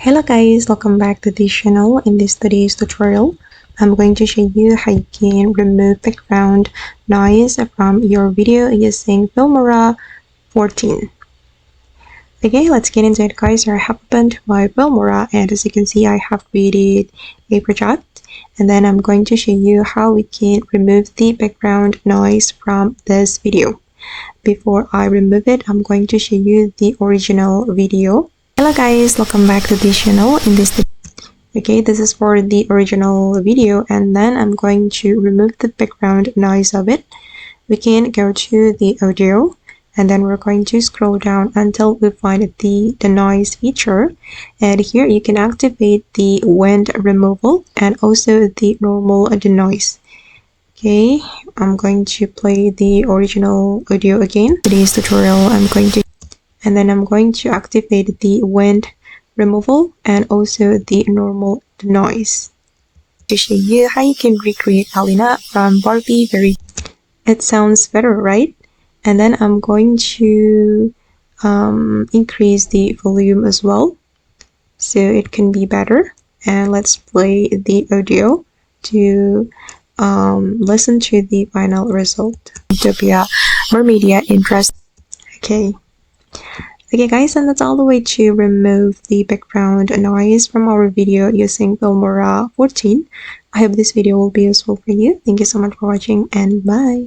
Hello guys, welcome back to this channel. In this today's tutorial, I'm going to show you how you can remove background noise from your video using Filmora 14. Okay, let's get into it guys. I have opened my Filmora and as you can see I have created a project and then I'm going to show you how we can remove the background noise from this video. Before I remove it, I'm going to show you the original video. Hello guys, welcome back to this channel. This is for the original video and then I'm going to remove the background noise of it. We can go to the audio and then we're going to scroll down until we find the noise feature, and here you can activate the wind removal and also the normal denoise. Okay, I'm going to play the original audio again. Today's tutorial I'm going to activate the wind removal and also the normal noise to show you how you can recreate Alina from Barbie. It sounds better, right? And then I'm going to increase the volume as well so it can be better. And let's play the audio to listen to the final result. Utopia, more media interest. Okay guys, and that's all the way to remove the background noise from our video using Filmora 14. I hope this video will be useful for you. Thank you so much for watching and bye.